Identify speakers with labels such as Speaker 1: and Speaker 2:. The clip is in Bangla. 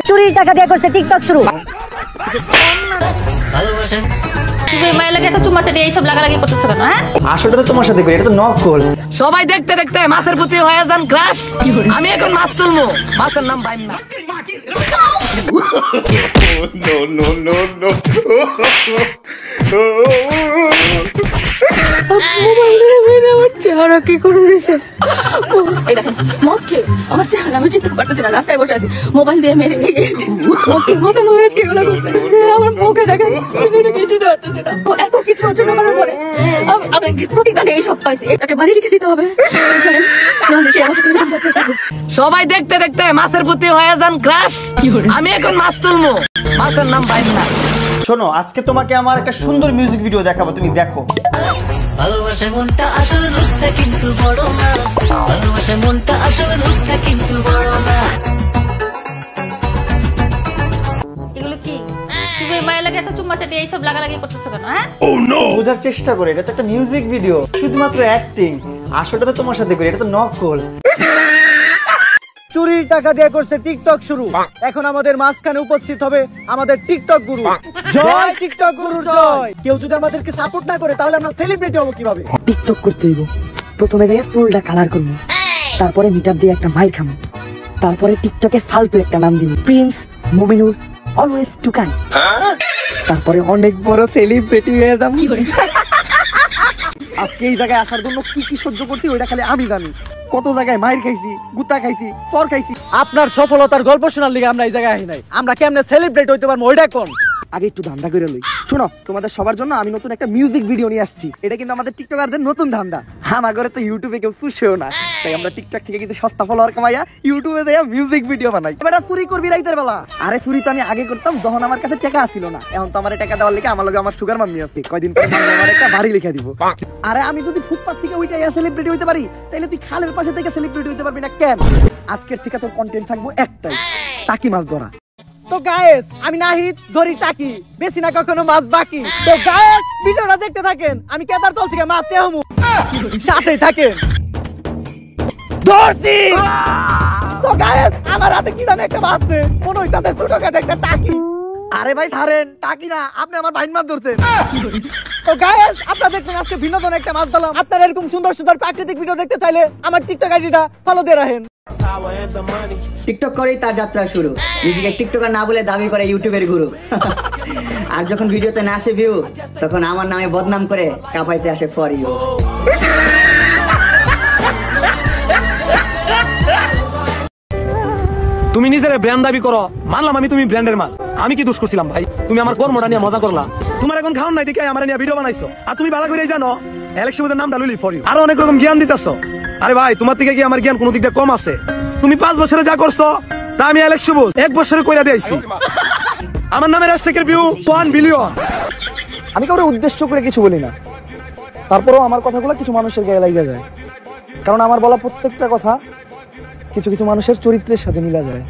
Speaker 1: চুরির টাকা দিয়ে করছে টিকটক শুরু।
Speaker 2: তুমি মায়ের লাগে এত চুমা চাটি এইসব লাগালাগি করতেছো কেন? হ্যাঁ,
Speaker 3: আসলে তো তোমার সাথে করি, এটা তো নকল। সবাই দেখতে দেখতে মাছের প্রতি হয়ে যান ক্রাশ। আমি এখন মাছ তুলবো, মাছের নাম বাইন্না।
Speaker 2: চেহারা কি করে দিয়েছে? এই দেখেন মদ খেয়ে আমার চেহারা আমি চিনতে পারতেছি না। রাস্তায় বসে আছি, মোবাইল দিয়ে মেরে আমার মুখে দেখেন চিনতে পারতেছি না। এত কিছু অর্জন করার পরে আমি প্রতিদানে এইসব পাইছি। এটাকে বাড়ি লিখে দিতে হবে।
Speaker 3: সবাই দেখতে দেখতে মাছের প্রতি হয়ে যান ক্রাশ। আমি এখন মাছ তুলবো, মাছের নাম বাইন্না। শোনো, আজকে তোমাকে আমার একটা সুন্দর মিউজিক ভিডিও দেখাবো, তুমি দেখো।
Speaker 4: ভালোবাসা মনটা আসল রূপটা কিন্তু বড় না, ভালোবাসা মনটা আসল রূপটা কিন্তু বড় না।
Speaker 2: এগুলো কি? তুমি মায়ের লাগে এত চুম্মা চাটি এইসব লাগালাগি করতেছো কেন? হ্যাঁ,
Speaker 3: বোঝার চেষ্টা করে, এটা তো একটা মিউজিক ভিডিও, শুধুমাত্র অ্যাক্টিং। আসলে তো তোমার সাথে করি, এটা তো নকল।
Speaker 5: চুরির টাকা দিয়ে করছে টিকটক শুরু। এখন আমাদের মাঝখানে উপস্থিত হবে আমাদের টিকটক গুরু। জয় টিকটক গুরু জয়। কেউ যদি আমাদেরকে সাপোর্ট না করে তাহলে আমরা সেলিব্রিটি হবো কিভাবে?
Speaker 1: টিকটক করতে হইব। প্রথমে গিয়ে ফুলটা কালার করবো, তারপরে মিটআপ দিয়ে একটা মাইক খামো, তারপরে টিকটকে ফালতু একটা নাম দিব, প্রিন্স মুমিনুর অলওয়েজ টুকান। তারপরে অনেক বড় সেলিব্রিটি হয়ে যাবো।
Speaker 5: আজকে এই জায়গায় আসার জন্য কি কি সহ্য করছি ওইটা খালি আমি জানি। কত জায়গায় মাইর খাইছি, গুতা খাইছি, চর খাইছি। আপনার সফলতার গল্প শোনার লিগে আমরা এই জায়গায় আসি নাই। আমরা কেমনে সেলিব্রেট হইতে পারবো ওইটা কোন? আগে একটু ধান্দা করে লই। শোনো, তোমাদের সবার জন্য আমি নতুন একটা মিউজিক ভিডিও নিয়ে আসছি। এটা কিন্তু আমাদের টিকটকারদের নতুন ধান্দা। আমার ঘরে তো ইউটিউবে কেউ চুষেও না, তাই আমরা টিকটক থেকে কিন্তু সস্তা ফলোয়ার কামাইয়া ইউটিউবে দেয়া মিউজিক ভিডিও বানাই। এবারে চুরি করবি রাইতের বেলা। আরে চুরি তো আমি আগে করতাম যখন আমার কাছে টাকা ছিল না। এখন তো আমার টাকা দেওয়ার লিগে আমার লগে আমার সুগার মাম্মি আছে। কয়দিন পরে আমার একটা বাড়ি লিখে দিব। আরে আমি যদি ফুটপাত থেকে ওইটাই সেলিব্রিটি হইতে পারি, তাহলে তুই খালের পাশে থেকে সেলিব্রিটি হইতে পারবি না কেন? আজকের থেকে তোর কন্টেন্ট থাকবো একটাই, টাকি মাছ ধরা। তো গায়েস, আমি নাহিদ ধরি টাকি, বেশি না কখনো মাছ বাকি। তো গায়েস, ভিডিওটা দেখতে থাকেন। আমি কেদার তল থেকে মাছ তেহমু, সাথে থাকেন। ধরছি। তো গায়েস, আমার হাতে কি জানে একটা মাছ নে, মনে হইতাছে ছোটখাটো একটা টাকি। আরে ভাই ধরেন, টাকি না, আপনি আমার বাইন মাছ ধরছেন। তো গায়েস, আপনারা দেখছেন আজকে ভিন্ন ধরনের একটা মাছ ধরলাম। আপনারা এরকম সুন্দর সুন্দর প্রাকৃতিক ভিডিও দেখতে চাইলে আমার টিকটক আইডিটা ফলো দিয়ে রাখেন।
Speaker 1: টিকটক করেই তার যাত্রা শুরু। নিজেকে টিকটকার না বলে দাবি করে ইউটিউবের গুরু। আর যখন ভিডিওতে না আসে ভিউ, তখন আমার নামে বদনাম করে কাপাইতে আসে ফর ইউ।
Speaker 5: তুমি নিজের ব্র্যান্ড দাবি করো, মানলাম আমি তুমি ব্র্যান্ডের মাল। আমি কি দোষ করছিলাম ভাই? তুমি আমার কর্মটা নিয়ে মজা করলা। তোমার এখন খাওয়ান নাই দেখে আমার নিয়ে ভিডিও বানাইছো। আর তুমি ভালো করে জানো ইলেকশনের নামটা লইলি ফর ইউ। আরো অনেক রকম জ্ঞান দিতেছো। আরে ভাই, তোমার থেকে কি আমার জ্ঞান কোনো দিক দিয়ে কম আছে? তুমি 5 বছরে যা করছো তা আমি ইলেকশন 1 বছরে কইরা দিয়েছি। আমার নামে হ্যাশট্যাগের ভিউ 1 বিলিয়ন। আমি কাউরে উদ্দেশ্য করে কিছু বলি না, তারপরেও আমার কথাগুলো কিছু মানুষের গায়ে লাগা যায়। কারণ আমার বলা প্রত্যেকটা কথা কিছু কিছু মানুষের চরিত্রের সাথে মিলা যায়।